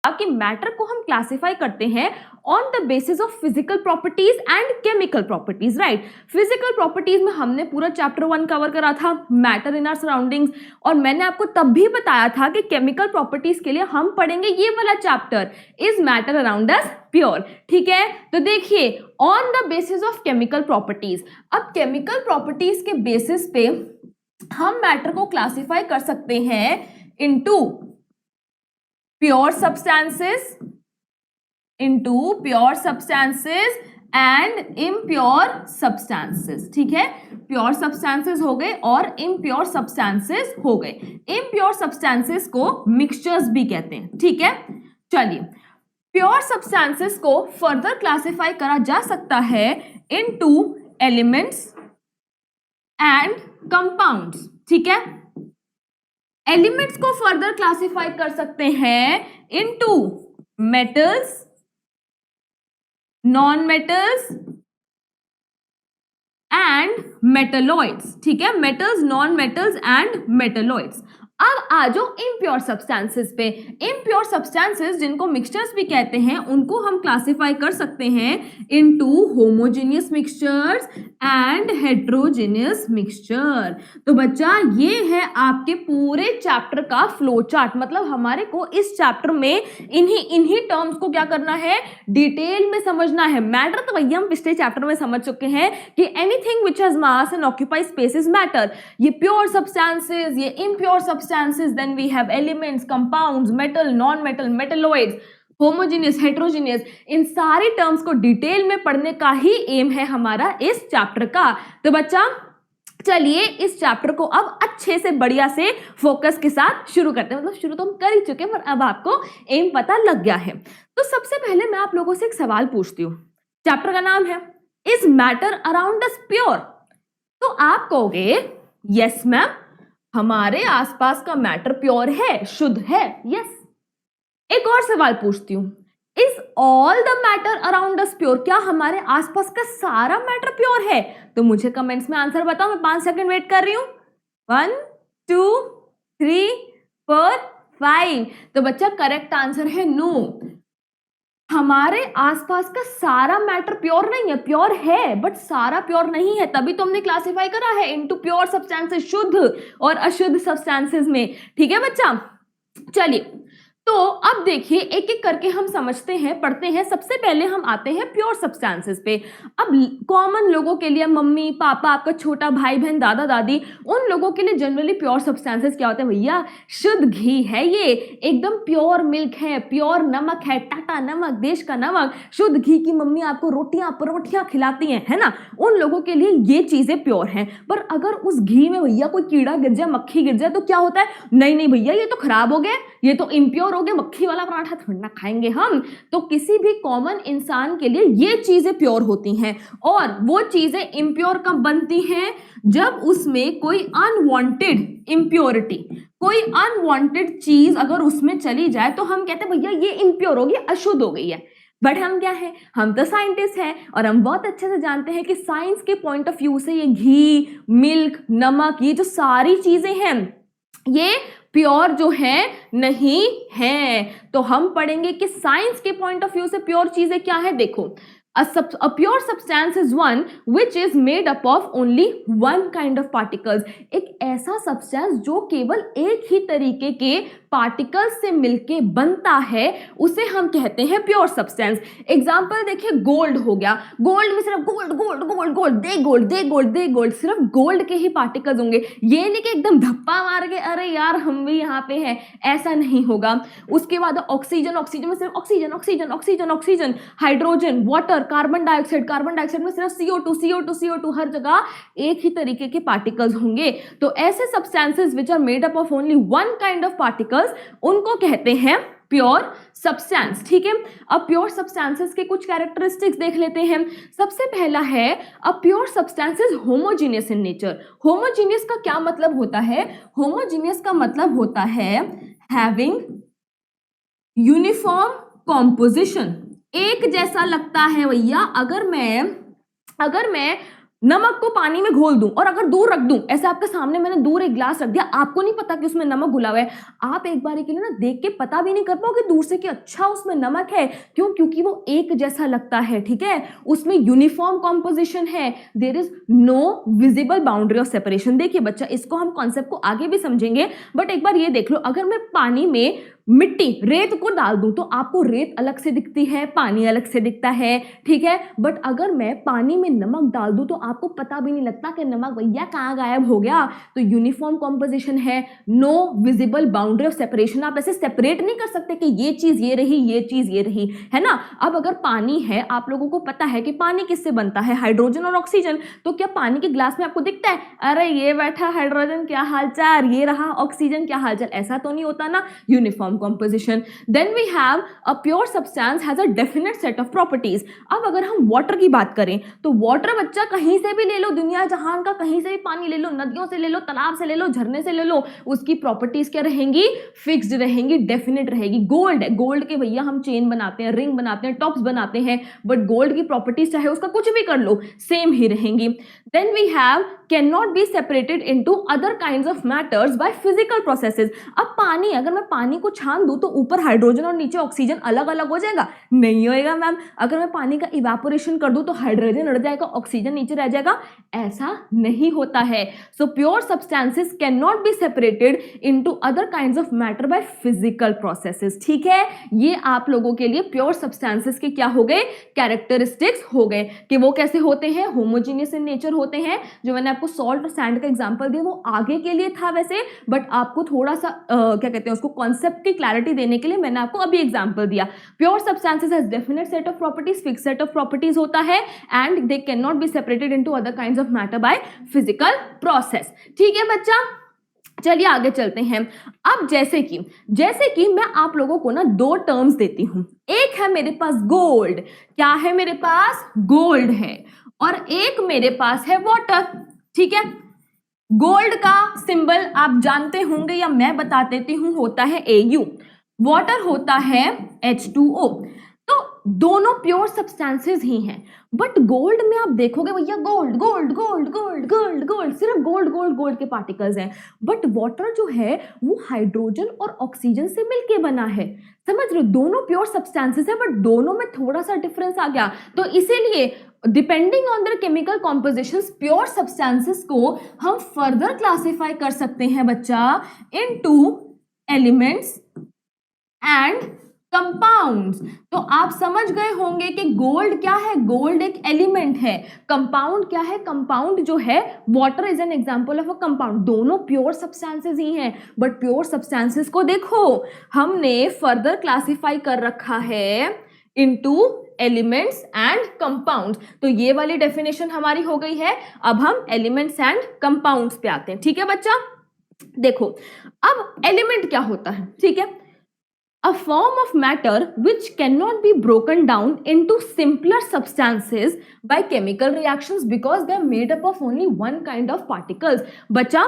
कि मैटर को हम क्लासिफाई करते हैं on the basis of physical properties and chemical properties, right. Physical properties में हमने पूरा चैप्टर 1 कवर करा था, मैटर इन आवर सराउंडिंग्स, और मैंने आपको तब भी बताया था कि केमिकल प्रॉपर्टीज के लिए हम पढ़ेंगे ये वाला chapter, is matter around us pure, ठीक है। तो देखिए, on the basis of chemical properties, अब केमिकल प्रॉपर्टीज के बेसिस पे हम मैटर को क्लासिफाई कर सकते हैं into pure substances and impure substances, ठीक है। प्योर सब्सटेंसेस हो गए और इम्प्योर सब्सटेंसेस हो गए। इम्प्योर सब्सटेंसेस को मिक्सचर्स भी कहते हैं, ठीक है। चलिए, प्योर सब्सटेंसेस को फर्दर क्लासिफाई करा जा सकता है इनटू एलिमेंट्स एंड कंपाउंड्स, ठीक है। एलिमेंट्स को फर्दर क्लासिफाई कर सकते हैं into metals, non metals and metalloids, ठीक है। Metals, non metals and metalloids. अब आ जाओ इम्प्योर सब्सटेंसेस पे। इम्प्योर सब्सटेंसेस जिनको मिक्सचर्स भी कहते हैं, उनको हम क्लासिफाई कर सकते हैं into homogeneous mixtures and heterogeneous mixture. तो बच्चा, ये है आपके पूरे चैप्टर का फ्लो चार्ट। मतलब हमारे को इस चैप्टर में इन्हीं टर्म्स को क्या करना है, डिटेल में समझना है। मैटर तो भैया हम पिछले चैप्टर में समझ चुके हैं कि anything which has mass and occupies space is matter. ये प्योर सब्सटेंसेस, ये impure substances, then we have elements, compounds, metal, non metal, metalloids, homogeneous, heterogeneous, इन सारी टर्म्स को डिटेल में पढ़ने का ही एम है हमारा इस चैप्टर का। तो बच्चा, चलिए इस चैप्टर को अब अच्छे से बढ़िया से फोकस के साथ शुरू करते हैं। मतलब शुरू तो हम कर ही चुके हैं, पर अब आपको एम पता लग गया है। तो सबसे पहले मैं आप लोगों से एक सवाल पूछती हूँ। चैप्टर का नाम है is matter around us pure. तो आप कहोगे यस मैम, हमारे आसपास का मैटर प्योर है, शुद्ध है, यस। एक और सवाल पूछती हूँ, is all the matter around us pure. क्या हमारे आसपास का सारा मैटर प्योर है? तो मुझे कमेंट्स में आंसर बताओ, मैं 5 सेकंड वेट कर रही हूँ। 1 2 3 4 5। तो बच्चा, करेक्ट आंसर है नो। हमारे आसपास का सारा मैटर प्योर नहीं है, प्योर है बट सारा प्योर नहीं है। तभी तो हमने क्लासिफाई करा है इनटू प्योर सब्सटेंसेस, शुद्ध और अशुद्ध सब्सटेंसेस में, ठीक है बच्चा। चलिए, तो अब देखिए एक एक करके हम समझते हैं, पढ़ते हैं। सबसे पहले हम आते हैं प्योर सब्सटेंसेस पे। अब कॉमन लोगों के लिए, मम्मी पापा, आपका छोटा भाई बहन, दादा दादी, उन लोगों के लिए जनरली प्योर सब्सटेंसेस क्या होते हैं भैया? शुद्ध घी है, ये एकदम प्योर मिल्क है, प्योर नमक है, टाटा नमक, देश का नमक, शुद्ध घी की मम्मी आपको रोटियां परोठियां खिलाती हैं, है ना। उन लोगों के लिए ये चीजें प्योर हैं। पर अगर उस घी में भैया कोई कीड़ा गिर जाए, मक्खी गिर जाए, तो क्या होता है? नहीं नहीं भैया, ये तो खराब हो गया, ये तो इम्प्योर हो गया, मक्खी वाला पराठा थोड़ी ना खाएंगे हम। तो किसी भी कॉमन इंसान के लिए ये चीजें प्योर होती हैं। और वो चीजें इम्प्योर कब बनती हैं? जब उसमें कोई अनवांटेड इम्प्योरिटी, कोई अनवांटेड चीज अगर उसमें चली जाए, तो हम कहते हैं भैया ये इम्प्योर हो गई, अशुद्ध हो गई है। बट हम क्या है, हम तो साइंटिस्ट हैं और हम बहुत अच्छे से जानते हैं कि साइंस के पॉइंट ऑफ व्यू से ये घी, मिल्क, नमक, ये जो सारी चीजें हैं, ये प्योर जो है नहीं है। तो हम पढ़ेंगे कि साइंस के पॉइंट ऑफ व्यू से प्योर चीजें क्या है। देखो, a pure substance is one which is made up of only one kind of particles। एक ऐसा सब्सटेंस जो केवल एक ही तरीके के पार्टिकल्स से मिलके बनता है, उसे हम कहते हैं प्योर सब्सटेंस। एग्जांपल देखिए, गोल्ड हो गया। गोल्ड में सिर्फ गोल्ड गोल्ड गोल्ड गोल्ड, दे गोल्ड दे गोल्ड दे गोल्ड, सिर्फ गोल्ड के ही पार्टिकल्स होंगे। ये नहीं कि एकदम धप्पा मार के अरे यार हम भी यहाँ पे हैं, ऐसा नहीं होगा। उसके बाद ऑक्सीजन, ऑक्सीजन में सिर्फ oxygen oxygen oxygen oxygen, hydrogen, water, carbon dioxide, carbon dioxide में सिर्फ CO2 CO2 CO2, हर जगह एक ही तरीके के पार्टिकल्स होंगे। तो ऐसे substances which are made up of only one kind of particles, उनको कहते हैं प्योर सब्सटेंस, ठीक है। अब प्योर सब्सटेंसेस के कुछ कैरेक्टरिस्टिक्स देख लेते हैं। सबसे पहला है, a pure substance is homogeneous in nature. Homogeneous का क्या मतलब होता है? होमोजीनियस का मतलब होता है हैविंग यूनिफॉर्म कॉम्पोजिशन। एक जैसा लगता है भैया। अगर मैं नमक को पानी में घोल दूं और अगर दूर रख दूं, ऐसे आपके सामने मैंने दूर एक ग्लास रख दिया, आपको नहीं पता कि उसमें नमक घुला हुआ है, आप एक बार के लिए ना देख के पता भी नहीं कर पाओगे दूर से कि अच्छा उसमें नमक है। क्यों? क्योंकि वो एक जैसा लगता है, ठीक है, उसमें यूनिफॉर्म कॉम्पोजिशन है, there is no visible boundary of separation. देखिए बच्चा, इसको हम कॉन्सेप्ट को आगे भी समझेंगे, बट एक बार ये देख लो, अगर मैं पानी में मिट्टी रेत को डाल दूं तो आपको रेत अलग से दिखती है, पानी अलग से दिखता है, ठीक है, बट अगर मैं पानी में नमक डाल दूं तो आपको पता भी नहीं लगता कि नमक भैया कहाँ गायब हो गया। तो यूनिफॉर्म कॉम्पोजिशन है, no visible boundary of separation, आप ऐसे सेपरेट नहीं कर सकते कि ये चीज ये रही, ये चीज ये रही, है ना। अब अगर पानी है, आप लोगों को पता है कि पानी किससे बनता है, हाइड्रोजन और ऑक्सीजन, तो क्या पानी के ग्लास में आपको दिखता है अरे ये बैठा हाइड्रोजन क्या हालचाल, ये रहा ऑक्सीजन क्या हालचाल, ऐसा तो नहीं होता ना, uniform composition. Then we have a pure substance has a definite set of properties. अब अगर हम वाटर की बात करें तो वाटर बच्चा कहीं से भी ले लो, दुनिया जहान का कहीं से भी पानी ले लो, नदियों से ले लो, तालाब से ले लो, झरने से ले लो, उसकी प्रॉपर्टीज क्या रहेंगी, फिक्स्ड रहेंगी, डेफिनेट रहेगी। गोल्ड है, गोल्ड के भैया हम चेन बनाते हैं, रिंग बनाते हैं, टॉप्स बनाते हैं, बट गोल्ड की प्रॉपर्टीज चाहे उसका कुछ भी कर लो सेम ही रहेंगी। Then we have can not be separated into other kinds of matters by physical processes. अब पानी, अगर मैं पानी को छान दूं तो ऊपर हाइड्रोजन और नीचे ऑक्सीजन अलग अलग हो जाएगा, नहीं होएगा मैम। अगर मैं पानी का इवेपोरेशन कर दूं तो हाइड्रोजन रह जाएगा, ऑक्सीजन नीचे रह जाएगा, ऐसा नहीं होता है। So pure substances can not be separated into other kinds of matter bye physical processes, ठीक है। ये आप लोगों के लिए प्योर सब्सटेंसेस के क्या हो गए, कैरेक्टरिस्टिक्स हो गए कि वो कैसे होते हैं, होमोजीनियस इन नेचर होते हैं। जो मैंने आपको सॉल्ट और सैंड का एग्जांपल दिया वो आगे के लिए था वैसे, बट आपको थोड़ा सा क्या कहते हैं उसको, कॉन्सेप्ट की क्लैरिटी देने के लिए मैंने आपको अभी एग्जांपल दिया। Pure substances has definite set of properties, fixed set of properties होता है, and they can not be separated into other kinds of matter by physical process, ठीक है बच्चा। चलिए आगे चलते हैं। अब जैसे कि मैं आप लोगों को ना दो टर्म्स देती हूं, एक है मेरे पास गोल्ड, क्या है मेरे पास, गोल्ड है, और एक मेरे पास है वाटर, ठीक है। गोल्ड का सिंबल आप जानते होंगे या मैं बता देती हूं, होता है AU, वाटर होता है H2O। तो दोनों प्योर सब्सटेंसेस ही हैं, बट गोल्ड में आप देखोगे भैया gold gold gold gold gold gold, सिर्फ गोल्ड गोल्ड गोल्ड के पार्टिकल्स हैं, बट वाटर जो है वो हाइड्रोजन और ऑक्सीजन से मिलके बना है, समझ रहे हो, दोनों प्योर सब्सटेंसेस है बट दोनों में थोड़ा सा डिफरेंस आ गया। तो इसीलिए depending on their chemical compositions pure substances को हम फर्दर क्लासिफाई कर सकते हैं बच्चा इनटू एलिमेंट्स एंड कंपाउंड्स। तो आप समझ गए होंगे कि गोल्ड क्या है, गोल्ड एक एलिमेंट है, कंपाउंड क्या है, कंपाउंड जो है water is an example of a compound, दोनों प्योर सब्सटेंसेस ही हैं, बट प्योर सब्सटेंसेस को देखो हमने फर्दर क्लासिफाई कर रखा है इनटू एलिमेंट्स एंड कंपाउंड्स। तो ये वाली डेफिनेशन हमारी हो गई है, अब हम एलिमेंट्स एंड कंपाउंड्स पे आते हैं, ठीक है बच्चा। देखो अब एलिमेंट क्या होता है, ठीक है, a form of matter which cannot be broken down into simpler substances by chemical reactions because they are made up of only one kind of particles। बच्चा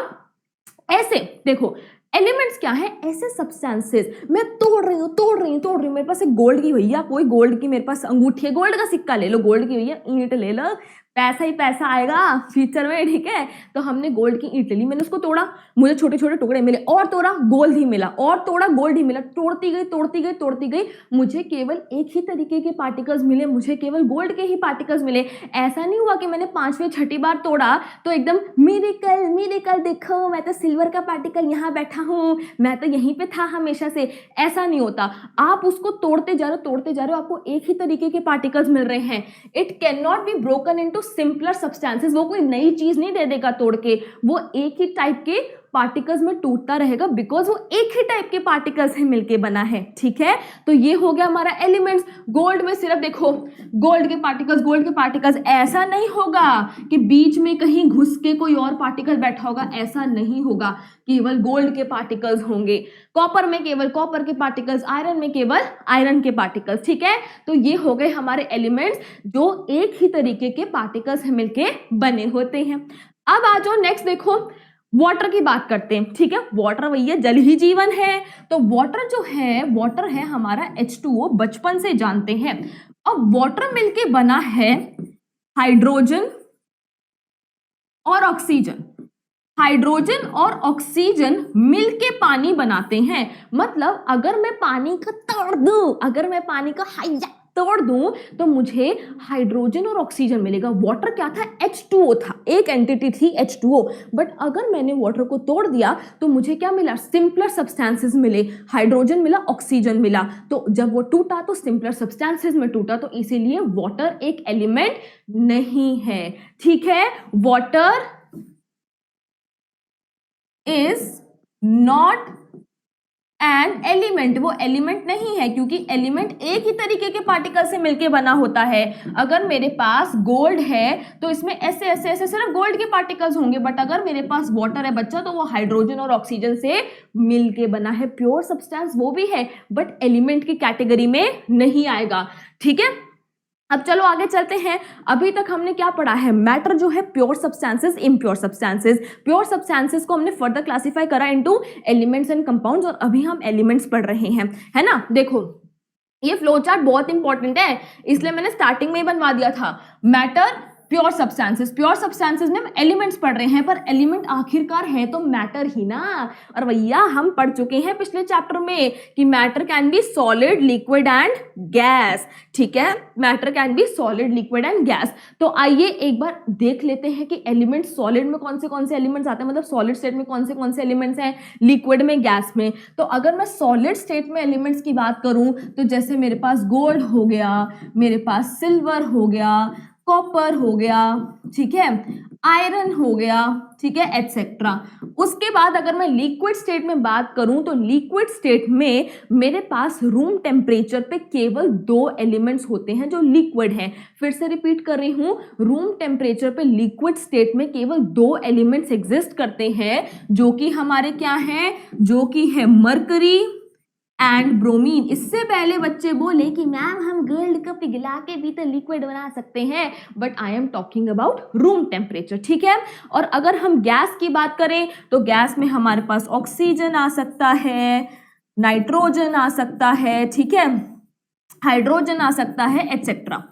ऐसे देखो एलिमेंट्स क्या है, ऐसे सब्सटेंसेस, मैं तोड़ रही हूँ, मेरे पास एक गोल्ड की भैया, कोई गोल्ड की मेरे पास अंगूठी है, गोल्ड का सिक्का ले लो, गोल्ड की भैया ईंट ले लो, पैसा ही पैसा आएगा फ्यूचर में, ठीक है। तो हमने गोल्ड की ईंट ले ली, मैंने उसको तोड़ा, मुझे छोटे छोटे टुकड़े मिले, और तोड़ा गोल्ड ही मिला, और तोड़ा गोल्ड ही मिला, तोड़ती गई मुझे केवल एक ही तरीके के पार्टिकल्स मिले, मुझे केवल गोल्ड के ही पार्टिकल्स मिले। ऐसा नहीं हुआ कि मैंने 5वीं 6ठी बार तोड़ा तो एकदम मिरेकल देखो मैं तो सिल्वर का पार्टिकल यहाँ बैठा हूँ, मैं तो यहीं पे था हमेशा से, ऐसा नहीं होता। आप उसको तोड़ते जा रहे हो, आपको एक ही तरीके के पार्टिकल्स मिल रहे हैं। It can not be broken into simpler substances, वो कोई नई चीज नहीं दे देगा तोड़ के, वो एक ही टाइप के पार्टिकल्स में टूटता रहेगा बिकॉज वो एक ही टाइप के पार्टिकल्स से मिलके बना है, ठीक है। तो ये हो गया हमारा एलिमेंट्स। गोल्ड में सिर्फ देखो गोल्ड के पार्टिकल्स, ऐसा नहीं होगा कि बीच में कहीं घुस के कोई और पार्टिकल बैठा होगा, ऐसा नहीं होगा, केवल गोल्ड के पार्टिकल्स होंगे। कॉपर में केवल कॉपर के पार्टिकल्स, आयरन में केवल आयरन के पार्टिकल्स, ठीक है। तो ये हो गए हमारे एलिमेंट्स जो एक ही तरीके के पार्टिकल्स से मिलके बने होते हैं। अब आ जाओ नेक्स्ट, देखो वाटर की बात करते हैं, ठीक है। वाटर भैया जल ही जीवन है, तो वाटर जो है, वाटर है हमारा H2O, बचपन से जानते हैं। अब वाटर मिलके बना है हाइड्रोजन और ऑक्सीजन, हाइड्रोजन और ऑक्सीजन मिलके पानी बनाते हैं। मतलब अगर मैं पानी का तोड़ दूं, अगर मैं पानी का हाइया तोड़ दूं तो मुझे हाइड्रोजन और ऑक्सीजन मिलेगा। वाटर क्या था? H2O था, एक एंटिटी थी H2O। बट अगर मैंने वाटर को तोड़ दिया तो मुझे क्या मिला? सिंपलर सब्सटेंसेस मिले, हाइड्रोजन मिला, ऑक्सीजन मिला। तो जब वो टूटा तो सिंपलर सब्सटेंसेस में टूटा, तो इसीलिए वाटर एक एलिमेंट नहीं है। ठीक है, water is not an element, वो एलिमेंट नहीं है, क्योंकि एलिमेंट एक ही तरीके के पार्टिकल से मिलके बना होता है। अगर मेरे पास गोल्ड है तो इसमें ऐसे ऐसे ऐसे सिर्फ गोल्ड के पार्टिकल्स होंगे, बट अगर मेरे पास वाटर है बच्चा तो वो हाइड्रोजन और ऑक्सीजन से मिलके बना है। प्योर सब्सटेंस वो भी है बट एलिमेंट की कैटेगरी में नहीं आएगा। ठीक है, अब चलो आगे चलते हैं। अभी तक हमने क्या पढ़ा है? मैटर जो है pure substances, impure substances. Pure substances को हमने फर्दर क्लासिफाई करा इनटू एलिमेंट्स एंड कंपाउंड्स, और अभी हम एलिमेंट्स पढ़ रहे हैं, है ना। देखो ये फ्लो चार्ट बहुत इंपॉर्टेंट है, इसलिए मैंने स्टार्टिंग में ही बनवा दिया था। Matter, pure substances, pure substances में हम एलिमेंट्स पढ़ रहे हैं, पर एलिमेंट आखिरकार है तो मैटर ही ना। और भैया हम पढ़ चुके हैं पिछले चैप्टर में कि matter can be solid, liquid and gas. ठीक है, matter can be solid, liquid and gas. तो आइए एक बार देख लेते हैं कि एलिमेंट सॉलिड में कौन से एलिमेंट्स आते हैं, मतलब सॉलिड स्टेट में कौन से एलिमेंट्स हैं, लिक्विड में, गैस में। तो अगर मैं सॉलिड स्टेट में एलिमेंट्स की बात करूं तो जैसे मेरे पास गोल्ड हो गया, मेरे पास सिल्वर हो गया, कॉपर हो गया, ठीक है, आयरन हो गया, ठीक है, एटसेट्रा। उसके बाद अगर मैं लिक्विड स्टेट में बात करूं तो लिक्विड स्टेट में मेरे पास रूम टेम्परेचर पे केवल 2 एलिमेंट्स होते हैं जो लिक्विड हैं। फिर से रिपीट कर रही हूं, रूम टेम्परेचर पे लिक्विड स्टेट में केवल 2 एलिमेंट्स एग्जिस्ट करते हैं, जो कि हमारे क्या हैं? जो कि है मरकरी एंड ब्रोमीन। इससे पहले बच्चे बोले कि मैम हम गोल्ड को पिघला के भी तो लिक्विड बना सकते हैं, but I am talking about room temperature. ठीक है, और अगर हम गैस की बात करें तो गैस में हमारे पास ऑक्सीजन आ सकता है, नाइट्रोजन आ सकता है, ठीक है, हाइड्रोजन आ सकता है, एटसेट्रा।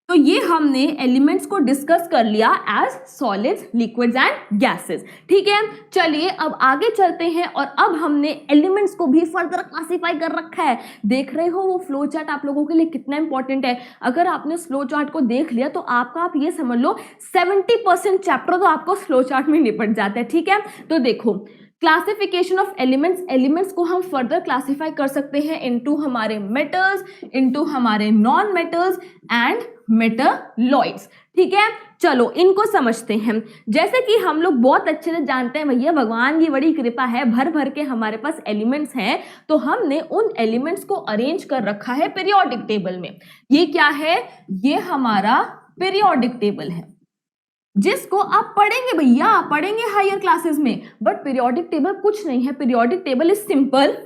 तो ये हमने एलिमेंट्स को डिस्कस कर लिया as solids, liquids and gases. ठीक है, चलिए अब आगे चलते हैं, और अब हमने एलिमेंट्स को भी फर्दर क्लासिफाई कर रखा है। देख रहे हो वो फ्लो चार्ट आप लोगों के लिए कितना इंपॉर्टेंट है। अगर आपने फ्लो चार्ट को देख लिया तो आपका, आप ये समझ लो 70% चैप्टर तो आपको फ्लो चार्ट में निपट जाता है। ठीक है, तो देखो क्लासिफिकेशन ऑफ एलिमेंट्स, एलिमेंट्स को हम फर्दर क्लासिफाई कर सकते हैं इनटू हमारे मेटल्स, इनटू हमारे नॉन मेटल्स एंड मेटालॉइड्स। ठीक है, चलो इनको समझते हैं। जैसे कि हम लोग बहुत अच्छे से जानते हैं भैया, भगवान की बड़ी कृपा है, भर भर के हमारे पास एलिमेंट्स हैं, तो हमने उन एलिमेंट्स को अरेंज कर रखा है पीरियोडिक टेबल में। ये क्या है? ये हमारा पीरियोडिक टेबल है, जिसको आप पढ़ेंगे भैया, पढ़ेंगे हायर क्लासेस में। बट पीरियोडिक टेबल कुछ नहीं है, periodic table is simple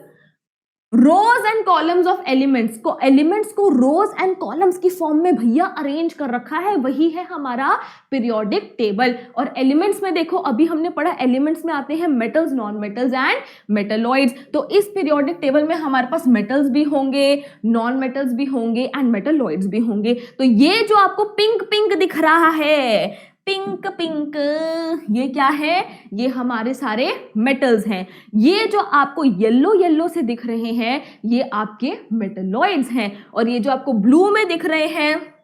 rows and columns of elements को, एलिमेंट्स को रोज एंड कॉलम्स की फॉर्म में भैया अरेंज कर रखा है, वही है हमारा पीरियोडिक टेबल। और एलिमेंट्स में देखो, अभी हमने पढ़ा एलिमेंट्स में आते हैं metals, non metals and metalloids. तो इस पीरियोडिक टेबल में हमारे पास मेटल्स भी होंगे, नॉन मेटल्स भी होंगे एंड मेटलॉइड्स भी होंगे। तो ये जो आपको पिंक पिंक दिख रहा है, पिंक पिंक, ये क्या है? ये हमारे सारे मेटल्स हैं। ये जो आपको येलो येलो से दिख रहे हैं ये आपके मेटलॉइड्स हैं, और ये जो आपको ब्लू में दिख रहे हैं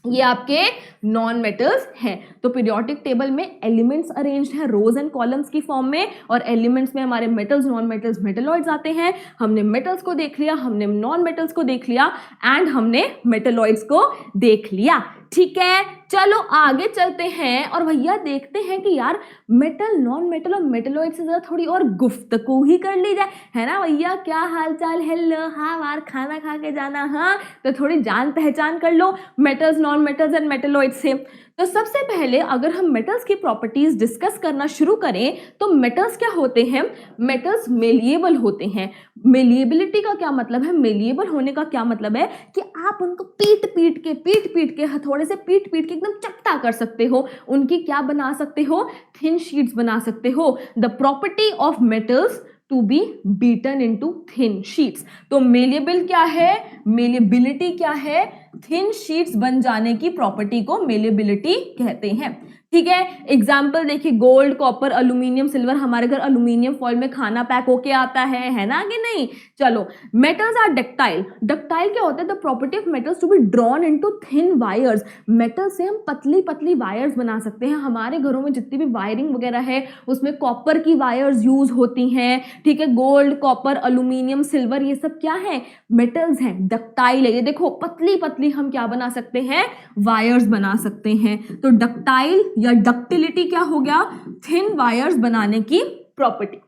ये आपके नॉन मेटल्स हैं। तो पीरियोडिक टेबल में एलिमेंट्स अरेंज्ड है रोज एंड कॉलम्स की फॉर्म में, और एलिमेंट्स में हमारे मेटल्स, नॉन मेटल्स, मेटलॉइड्स आते हैं। हमने मेटल्स को देख लिया, हमने नॉन मेटल्स को देख लिया एंड हमने मेटलॉइड्स को देख लिया। ठीक है, चलो आगे चलते हैं और भैया देखते हैं कि यार मेटल, नॉन मेटल और मेटलॉइड से जरा थोड़ी और गुफ्तगू ही कर ली जाए, है ना भैया। क्या हाल चाल? हेलो, हाँ बार खाना खा के जाना, हाँ तो थोड़ी जान पहचान कर लो metals, non metals and metalloid से। तो सबसे पहले अगर हम मेटल्स की प्रॉपर्टीज डिस्कस करना शुरू करें तो मेटल्स क्या होते हैं? मेटल्स मेलिएबल होते हैं। मेलिएबिलिटी का क्या मतलब है? मेलिएबल होने का क्या मतलब है कि आप उनको पीट पीट के हथौड़े से पीट के एकदम चपटा कर सकते हो, उनकी क्या बना सकते हो? थिन शीट्स बना सकते हो। The property of metals to be beaten into thin sheets. तो मेलिएबल क्या है? मेलिएबिलिटी क्या है? थिन शीट्स बन जाने की प्रॉपर्टी को मेलिएबिलिटी कहते हैं। ठीक है। एग्जाम्पल देखिए, गोल्ड, कॉपर, अल्यूमिनियम, सिल्वर। हमारे घर अल्यूमिनियम फॉइल में खाना पैक होके आता है ना कि नहीं। चलो, मेटल्स आर डक्टाइल। डक्टाइल क्या होता है? The property of metals to be drawn into thin wires. Metal से हम पतली पतली वायर्स बना सकते हैं। हमारे घरों में जितनी भी वायरिंग वगैरह है उसमें कॉपर की वायर्स यूज होती हैं। ठीक है, गोल्ड, कॉपर, अल्यूमिनियम, सिल्वर, ये सब क्या है? मेटल्स हैं, डक्टाइल है। ये देखो, पतली पतली हम क्या बना सकते हैं? वायर्स बना सकते हैं। तो डक्टाइल या डक्टिलिटी क्या हो गया? थिन वायर्स बनाने की प्रॉपर्टी।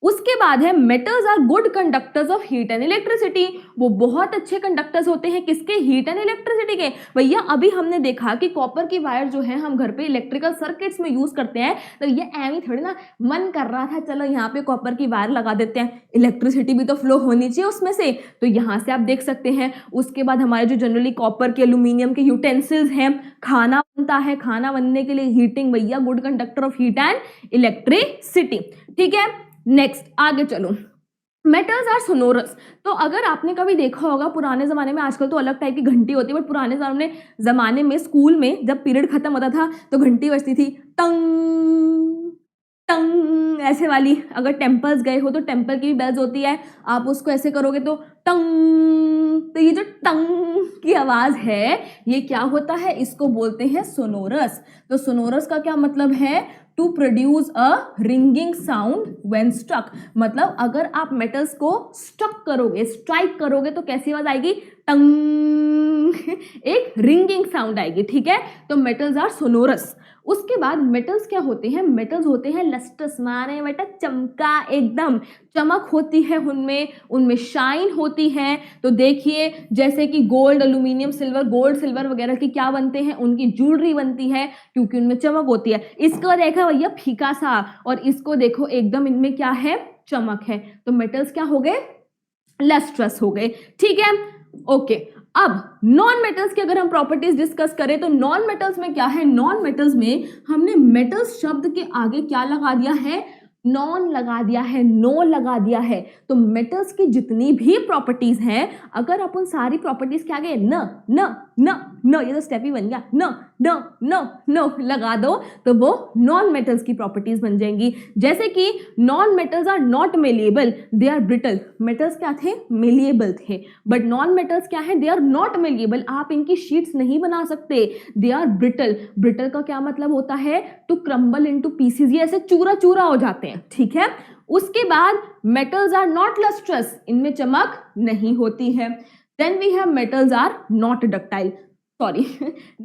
उसके बाद है metals are good conductors of heat and electricity. वो बहुत अच्छे कंडक्टर्स होते हैं किसके? हीट एंड इलेक्ट्रिसिटी के। भैया अभी हमने देखा कि कॉपर की वायर जो है हम घर पे इलेक्ट्रिकल सर्किट्स में यूज करते हैं, तो ये एवं थोड़ी ना मन कर रहा था चलो यहाँ पे कॉपर की वायर लगा देते हैं, इलेक्ट्रिसिटी भी तो फ्लो होनी चाहिए उसमें से, तो यहाँ से आप देख सकते हैं। उसके बाद हमारे जो जनरली कॉपर के, एल्यूमिनियम के यूटेंसिल्स हैं, खाना बनता है, खाना बनने के लिए हीटिंग, भैया good conductor of heat and electricity. ठीक है, नेक्स्ट आगे चलो। Metals are sonorous. तो अगर आपने कभी देखा होगा पुराने जमाने में, आजकल तो अलग टाइप की घंटी होती है, बट पुराने जमाने में स्कूल में जब पीरियड खत्म होता था तो घंटी बजती थी, टंग टंग ऐसे वाली। अगर टेम्पल्स गए हो तो टेम्पल की भी बेल्स होती है, आप उसको ऐसे करोगे तो टंग। तो ये जो टंग की आवाज है ये क्या होता है? इसको बोलते हैं सोनोरस। तो सोनोरस का क्या मतलब है? To produce a ringing sound when struck. मतलब अगर आप मेटल्स को स्ट्रक करोगे, स्ट्राइक करोगे, तो कैसी आवाज आएगी? टंग, एक रिंगिंग साउंड आएगी। ठीक है, तो मेटल्स आर सोनोरस। उसके बाद मेटल्स क्या होते हैं? मेटल्स होते हैं लस्ट्रस, माने बेटा चमका, एकदम चमक होती है उनमें, उनमें शाइन होती है। तो देखिए जैसे कि gold, aluminium, silver, gold silver वगैरह की क्या बनते हैं? उनकी ज्वेलरी बनती है, क्योंकि उनमें चमक होती है। इसको देखा भैया फीका सा, और इसको देखो एकदम इनमें क्या है? चमक है। तो मेटल्स क्या हो गए? लस्ट्रस हो गए। ठीक है, ओके। अब नॉन मेटल्स की अगर हम प्रॉपर्टीज डिस्कस करें तो नॉन मेटल्स में क्या है? नॉन मेटल्स में हमने मेटल्स शब्द के आगे क्या लगा दिया है? नॉन लगा दिया है, नो लगा दिया है। तो मेटल्स की जितनी भी प्रॉपर्टीज हैं, अगर अपन सारी प्रॉपर्टीज के आगे न न न न, ये तो स्टेप ही बन गया, न न न न लगा दो तो वो नॉन मेटल्स की प्रॉपर्टीज बन जाएंगी। जैसे कि non metals are not malleable, they are brittle. Metals क्या थे? मेलिएबल थे। बट नॉन मेटल्स क्या है? दे आर नॉट मेलिएबल, आप इनकी शीट्स नहीं बना सकते। दे आर ब्रिटल। ब्रिटल का क्या मतलब होता है? टू क्रम्बल इनटू पीसेस, ये ऐसे चूरा चूरा हो जाते हैं। ठीक है, उसके बाद मेटल्स आर नॉट लस्ट्रस, इनमें चमक नहीं होती है। Then we have metals are not ductile, sorry,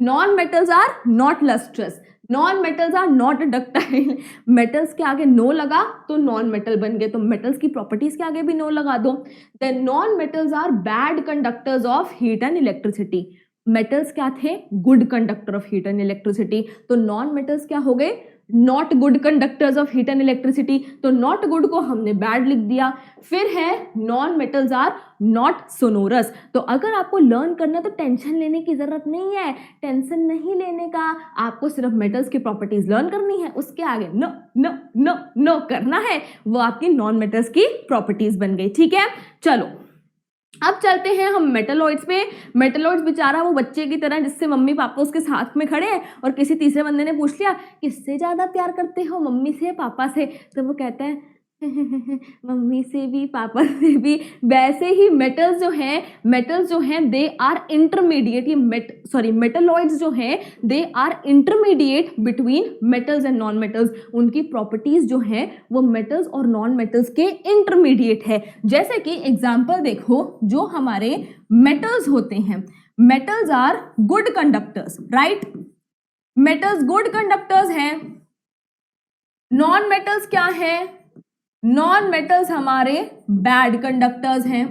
non metals are not lustrous, non metals are not ductile. Metals के आगे नो लगा तो नॉन मेटल बन गए, तो मेटल्स की प्रॉपर्टीज के आगे भी नो लगा दो। Then non metals are bad conductors of heat and electricity. Metals क्या थे? Good conductor of heat and electricity. तो नॉन मेटल्स क्या हो गए? Not good conductors of heat and electricity. तो नॉट गुड को हमने बैड लिख दिया। फिर है non metals are not sonorous. तो अगर आपको लर्न करना तो टेंशन लेने की जरूरत नहीं है, टेंशन नहीं लेने का, आपको सिर्फ मेटल्स की प्रॉपर्टीज लर्न करनी है, उसके आगे नो नो नो नो करना है, वो आपकी नॉन मेटल्स की प्रॉपर्टीज बन गई। ठीक है, चलो अब चलते हैं हम मेटलॉइड्स पे। मेटलॉइड्स बेचारा वो बच्चे की तरह जिससे मम्मी पापा उसके साथ में खड़े हैं और किसी तीसरे बंदे ने पूछ लिया किससे ज्यादा प्यार करते हो, मम्मी से पापा से, तो वो कहता है मम्मी से भी पापा से भी। वैसे ही मेटल्स जो हैं दे आर इंटरमीडिएट, ये मेटलॉइड्स जो हैं they are intermediate between metals and non metals. उनकी प्रॉपर्टीज जो हैं वो मेटल्स और नॉन मेटल्स के इंटरमीडिएट है। जैसे कि एग्जांपल देखो, जो हमारे मेटल्स होते हैं, metals are good conductors, right? Metals good conductors हैं। नॉन मेटल्स क्या है? नॉन मेटल्स हमारे बैड कंडक्टर्स हैं।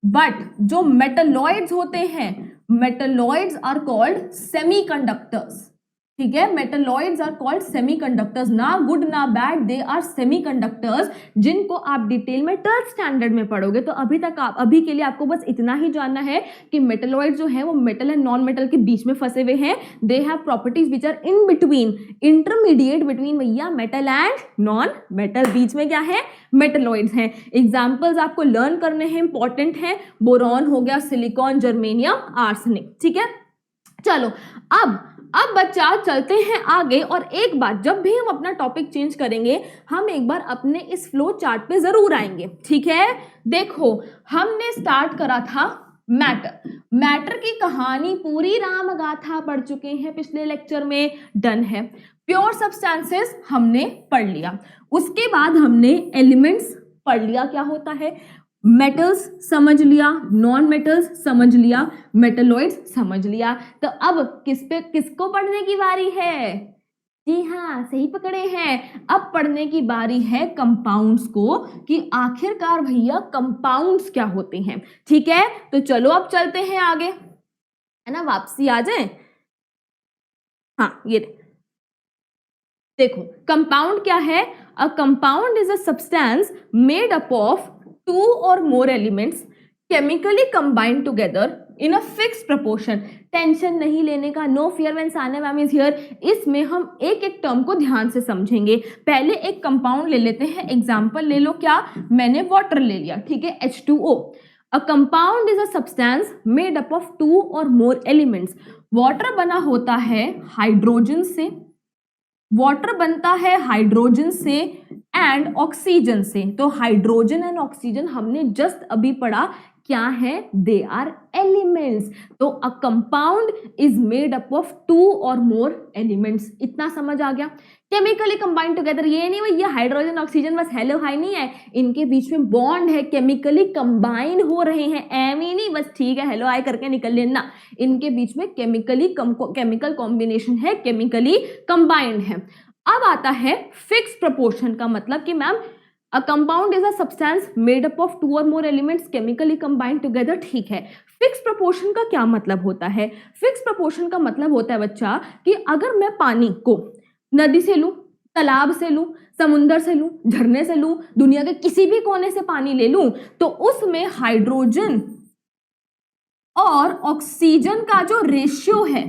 बट जो मेटलॉइड्स होते हैं, मेटलॉइड्स आर कॉल्ड सेमीकंडक्टर्स। ठीक है, मेटलॉइड्स आर कॉल्ड सेमीकंडक्टर्स, ना गुड ना बैड, दे आर सेमीकंडक्टर्स, जिनको आप डिटेल में 12th स्टैंडर्ड में पढ़ोगे। तो अभी के लिए आपको बस इतना ही जानना है कि मेटलॉइड जो है वो मेटल एंड नॉन मेटल के बीच में फंसे हुए हैं। They have properties which are in between, intermediate between भैया मेटल एंड नॉन मेटल, बीच में क्या है? मेटलॉइड्स हैं। एग्जाम्पल्स आपको लर्न करने हैं, इंपॉर्टेंट हैं। बोरॉन हो गया, सिलिकॉन, जर्मेनियम, आर्सेनिक। ठीक है, चलो अब बच्चा चलते हैं आगे। और एक बात, जब भी हम अपना टॉपिक चेंज करेंगे हम एक बार अपने इस फ्लो चार्ट पे जरूर आएंगे, ठीक है। देखो हमने स्टार्ट करा था मैटर की कहानी पूरी राम गाथा पढ़ चुके हैं पिछले लेक्चर में, डन है। प्योर सब्सटेंसेस हमने पढ़ लिया, उसके बाद हमने एलिमेंट्स पढ़ लिया क्या होता है, मेटल्स समझ लिया, नॉन मेटल्स समझ लिया, मेटलॉइड्स समझ लिया। तो अब किसको पढ़ने की बारी है? जी हाँ, सही पकड़े हैं, अब पढ़ने की बारी है कंपाउंड्स को, कि आखिरकार भैया कंपाउंड्स क्या होते हैं, ठीक है। तो चलो अब चलते हैं आगे, है ना, वापसी आ जाए। हाँ ये देखो कंपाउंड क्या है, a compound is a substance made up of two और more elements chemically combined together in a fix proportion. Tension नहीं लेने का, no fear when Sania ma'am is here. इसमें हम एक एक टर्म को ध्यान से समझेंगे। पहले एक कंपाउंड ले लेते हैं, एग्जांपल ले लो, क्या, मैंने वाटर ले लिया, ठीक है, H2O। A compound is a substance made up of two और मोर एलिमेंट्स। वाटर बना होता है हाइड्रोजन से, वाटर बनता है हाइड्रोजन से एंड ऑक्सीजन से। तो हाइड्रोजन एंड ऑक्सीजन हमने जस्ट अभी पढ़ा क्या है, दे आर एलिमेंट्स। तो a compound is made up of two और मोर एलिमेंट्स, इतना समझ आ गया। केमिकली कंबाइंड टुगेदर, ये नहीं भैया हाइड्रोजन ऑक्सीजन बस हेलो हाई नहीं है, इनके बीच में बॉन्ड है, केमिकली कंबाइन हो रहे हैं, एम ही नहीं बस ठीक है हेलो हाई करके निकल लेना, इनके बीच में केमिकल कॉम्बिनेशन है, केमिकली कंबाइंड है। अब आता है फिक्स प्रपोर्शन का मतलब कि ma'am a compound is a substance made up of two और more elements chemically combined together, ठीक है। फिक्स प्रपोर्शन का क्या मतलब होता है? फिक्स प्रपोर्शन का मतलब होता है बच्चा कि अगर मैं पानी को नदी से लूं, तालाब से लूं, समुंदर से लूं, झरने से लूं, दुनिया के किसी भी कोने से पानी ले लूं, तो उसमें हाइड्रोजन और ऑक्सीजन का जो रेशियो है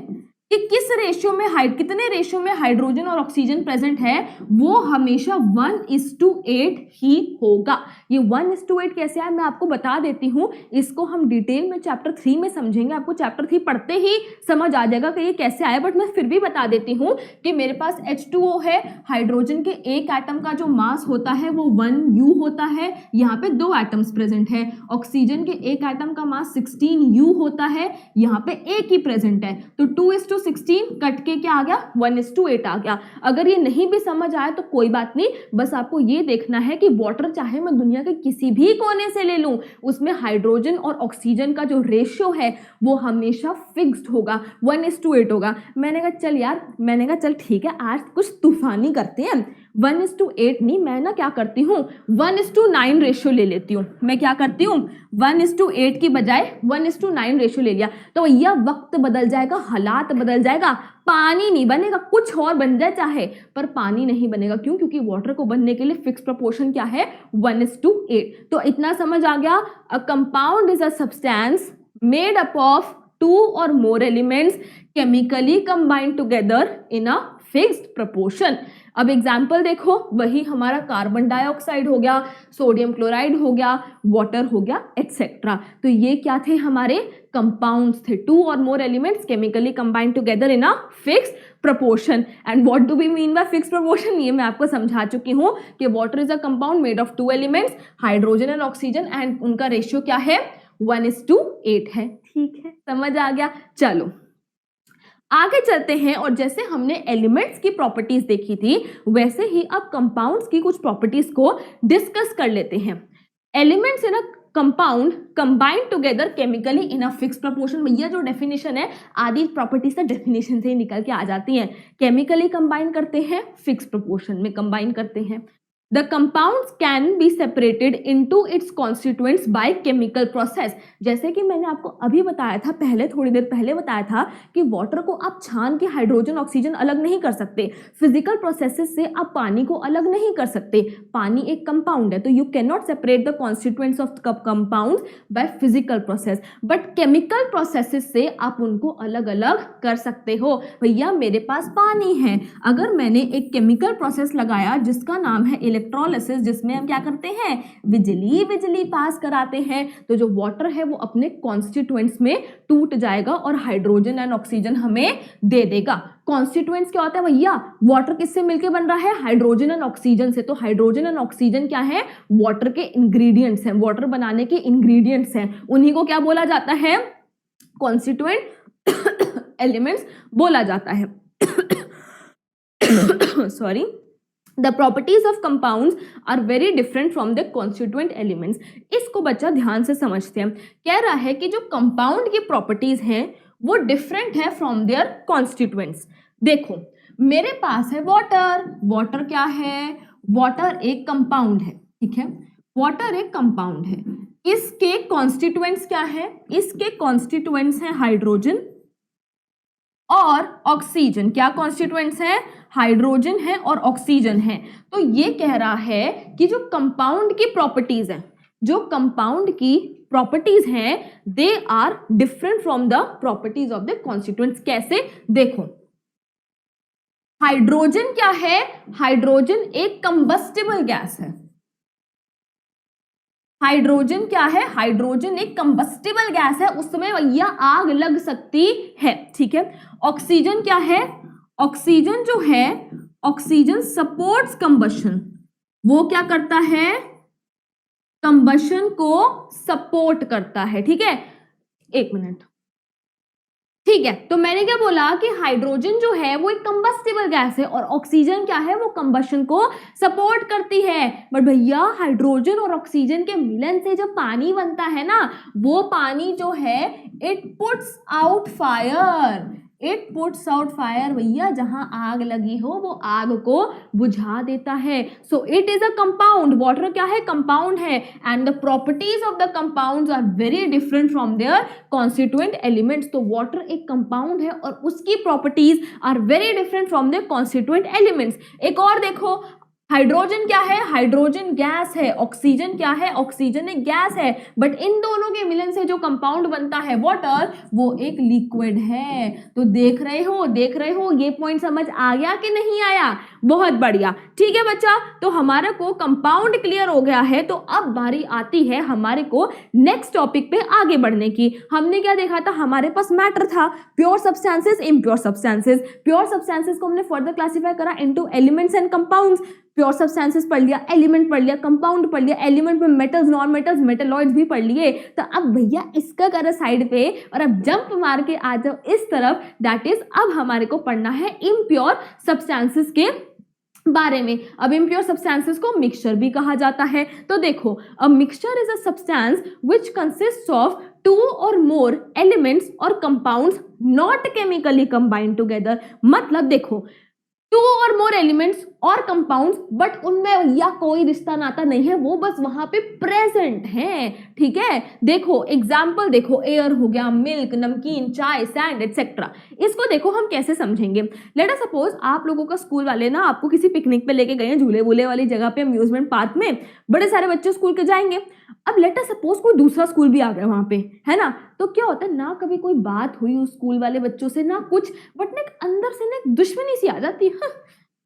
कि किस रेशियो में कितने रेशियो में हाइड्रोजन और ऑक्सीजन प्रेजेंट है, वो हमेशा 1:8 ही होगा। ये 1:8 कैसे है मैं आपको बता देती हूँ, इसको हम डिटेल में चैप्टर 3 में समझेंगे, आपको चैप्टर 3 पढ़ते ही समझ आ जाएगा कि ये कैसे आया, बट मैं फिर भी बता देती हूँ कि मेरे पास H2O है, हाइड्रोजन के एक एटम का जो मास होता है वो 1U होता है, यहाँ पे 2 एटम्स प्रेजेंट है। ऑक्सीजन के एक एटम का मास 16U होता है, यहाँ पे एक ही प्रेजेंट है, तो 2:16 कट के क्या आ गया, 1:8 आ गया। अगर ये नहीं भी समझ आया तो कोई बात नहीं, बस आपको ये देखना है कि वाटर चाहे मैं दुनिया के किसी भी कोने से ले लूं, उसमें हाइड्रोजन और ऑक्सीजन का जो रेशियो है वो हमेशा फिक्स्ड होगा, 1:8 होगा। मैंने कहा चल ठीक है आज कुछ तूफानी करते हैं, 1:8 नहीं, मैं ना क्या करती हूँ 1:9 रेशियो ले लेती हूँ। मैं क्या करती हूँ 1:8 की बजाय 1:9 रेशियो ले लिया, तो भैया वक्त बदल जाएगा, हालात बदल जाएगा, पानी नहीं बनेगा, कुछ और बन जाए चाहे, पर पानी नहीं बनेगा। क्यों? क्योंकि वाटर को बनने के लिए फिक्स प्रोपोर्शन क्या है, 1:8। तो इतना समझ आ गया, a compound is a substance made up of two और more elements chemically combined together in a fixed proportion. अब एग्जाम्पल देखो, वही हमारा कार्बन डाइऑक्साइड हो गया, सोडियम क्लोराइड हो गया, वाटर हो गया, एटसेट्रा। तो ये क्या थे, हमारे कंपाउंड्स थे, टू और more elements chemically combined together in a fixed proportion। and what do we mean by fixed proportion? ये मैं आपको समझा चुकी हूँ कि water is a compound made of 2 elements, hydrogen and oxygen, and उनका रेशियो क्या है, 1:8 है। ठीक है, समझ आ गया। चलो आगे चलते हैं, और जैसे हमने एलिमेंट्स की प्रॉपर्टीज देखी थी वैसे ही अब कंपाउंड्स की कुछ प्रॉपर्टीज को डिस्कस कर लेते हैं। Elements in a compound combined together chemically in a fix proportion. भैया जो डेफिनेशन है आदि प्रॉपर्टीज डेफिनेशन से ही निकल के आ जाती हैं। केमिकली कंबाइन करते हैं, फिक्स प्रपोर्शन में कंबाइन करते हैं। The compounds can be separated into its constituents by chemical process। जैसे कि मैंने आपको अभी बताया था, थोड़ी देर पहले बताया था कि वाटर को आप छान के हाइड्रोजन ऑक्सीजन अलग नहीं कर सकते, फिजिकल प्रोसेसेस से आप पानी को अलग नहीं कर सकते। पानी एक कंपाउंड है, तो you can not separate the constituents of compounds by physical process, but chemical processes से आप उनको अलग अलग कर सकते हो। भैया मेरे पास पानी है, अगर मैंने एक केमिकल प्रोसेस लगाया जिसका नाम है इलेक्ट्रोलिसिस, जिसमें हम क्या करते हैं, बिजली पास कराते हैं, तो जो वाटर है वो अपने कॉन्स्टिट्यूएंट्स में टूट जाएगा और हाइड्रोजन एंड ऑक्सीजन हमें दे देगा। कॉन्स्टिट्यूएंट्स क्या होता है भैया, वाटर किससे मिलकर बन रहा है, हाइड्रोजन एंड ऑक्सीजन से। तो हाइड्रोजन एंड ऑक्सीजन क्या है, वाटर के इंग्रेडिएंट्स हैं, वाटर बनाने के इंग्रेडिएंट्स हैं, उन्हीं को क्या बोला जाता है, कॉन्स्टिट्यूएंट एलिमेंट्स बोला जाता है। Sorry. The properties of compounds are very different from the constituent elements. इसको बच्चा ध्यान से समझते हैं। कह रहा है कि जो कंपाउंड की प्रॉपर्टीज हैं वो डिफरेंट है फ्रॉम देयर कॉन्स्टिट्यूएंट्स। देखो मेरे पास है वाटर, वाटर क्या है, वाटर एक कंपाउंड है, ठीक है, वाटर एक कंपाउंड है। इसके कॉन्स्टिट्यूएंट्स क्या है, इसके कॉन्स्टिट्यूएंट्स हैं हाइड्रोजन और ऑक्सीजन। क्या कॉन्स्टिट्यूएंट्स हैं, हाइड्रोजन है और ऑक्सीजन है। तो ये कह रहा है कि जो कंपाउंड की प्रॉपर्टीज हैं, जो कंपाउंड की प्रॉपर्टीज हैं, they are different from the properties of the constituents. कैसे, देखो हाइड्रोजन क्या है, हाइड्रोजन एक कंबस्टिबल गैस है। हाइड्रोजन क्या है, हाइड्रोजन एक कंबस्टिबल गैस है, उसमें भैया आग लग सकती है, ठीक है। ऑक्सीजन क्या है, ऑक्सीजन जो है, ऑक्सीजन सपोर्ट्स कंबशन, वो क्या करता है, कंबशन को सपोर्ट करता है, ठीक है। एक मिनट, ठीक है। तो मैंने क्या बोला कि हाइड्रोजन जो है वो एक कंबस्टिबल गैस है और ऑक्सीजन क्या है, वो कंबशन को सपोर्ट करती है। बट भैया हाइड्रोजन और ऑक्सीजन के मिलन से जब पानी बनता है ना, वो पानी जो है it puts out fire, it puts out fire. भैया जहां आग लगी हो वो आग को बुझा देता है। So it is a compound, water क्या है, कंपाउंड है, and the properties of the compounds are very different from their constituent elements. तो वाटर एक कंपाउंड है और उसकी properties are very different from their constituent elements. एक और देखो, हाइड्रोजन क्या है, हाइड्रोजन गैस है, ऑक्सीजन क्या है, ऑक्सीजन एक गैस है, बट इन दोनों के मिलन से जो कंपाउंड बनता है वाटर, वो एक लिक्विड है। तो देख रहे हो ये पॉइंट समझ आ गया कि नहीं आया, बहुत बढ़िया, ठीक है बच्चा। तो हमारे को कंपाउंड क्लियर हो गया है। तो अब बारी आती है हमारे को नेक्स्ट टॉपिक पे आगे बढ़ने की। हमने क्या देखा था, हमारे पास मैटर था, pure substances, impure substances. Pure substances को हमने फर्दर क्लासिफाई करा into elements and compounds. Pure substances पढ़ लिया, एलिमेंट पढ़ लिया, कंपाउंड पढ़ लिया, एलिमेंट में मेटल्स, नॉन मेटल्स, मेटलॉइड्स भी पढ़ लिए। तो अब भैया इसका करो साइड पे और अब जंप मार के आ जाओ इस तरफ, दैट इज अब हमारे को पढ़ना है इम्प्योर सब्सटेंसेस के बारे में। अब इम्प्योर सब्सटेंसेस को मिक्सचर भी कहा जाता है। तो देखो, a mixture is a substance which consists of two और more elements or compounds not chemically combined together. मतलब देखो, टू और more elements or compounds, but उनमें भैया कोई रिश्ता नाता नहीं है, वो बस वहां पे प्रेजेंट है, ठीक है। देखो एग्जाम्पल देखो, एयर हो गया, मिल्क, नमकीन, चाय, सैंड एटसेट्रा। इसको देखो हम कैसे समझेंगे। लेट अस सपोज आप लोगों का स्कूल वाले ना आपको किसी पिकनिक पे लेके गए हैं, झूले वूले वाली जगह पे, अम्यूजमेंट पार्क में, बड़े सारे बच्चे स्कूल के जाएंगे। अब लेट अस सपोज कोई दूसरा स्कूल भी आ गया वहां पे, है ना। तो क्या होता है ना, कभी कोई बात हुई उस स्कूल वाले बच्चों से ना कुछ, बट ना अंदर से ना दुश्मनी सी आ जाती है।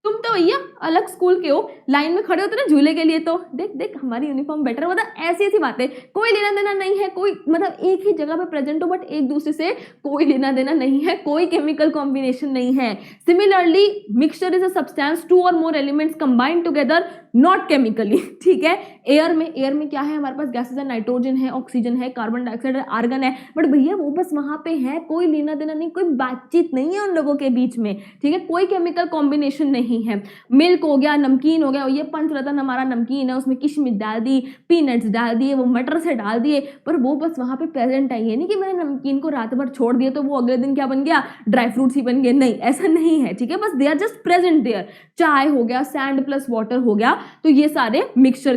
तुम तो भैया अलग स्कूल के हो, लाइन में खड़े होते ना झूले के लिए, तो देख देख हमारी यूनिफॉर्म बेटर, मतलब ऐसी ऐसी बातें, कोई लेना देना नहीं है, कोई मतलब एक ही जगह पे प्रेजेंट हो बट एक दूसरे से कोई लेना देना नहीं है, कोई केमिकल कॉम्बिनेशन नहीं है। Similarly mixture is a substance two और more elements combined together not chemically, ठीक है। एयर में क्या है, हमारे पास गैसेस है, नाइट्रोजन है, ऑक्सीजन है, कार्बन डाइऑक्साइड है, आर्गन है, बट भैया वो बस वहां पे है, कोई लेना देना नहीं, कोई बातचीत नहीं है उन लोगों के बीच में, ठीक है, कोई केमिकल कॉम्बिनेशन नहीं है। मिल्क हो गया, नमकीन हो गया, ये पंचरत्न हमारा नमकीन है, उसमें किशमिश डाल दी, पीनट्स डाल दिए, वो मटर से डाल दिए, पर वो बस वहां पे प्रेजेंट है। ये नहीं कि मैंने नमकीन को रात भर छोड़ दिया तो वो अगले दिन क्या बन गया, ड्राई फ्रूट्स ही बन गए, नहीं, ऐसा नहीं है, ठीक है, बस they are just present there. चाय हो गया, सैंड प्लस वाटर हो गया, तो ये सारे मिक्सचर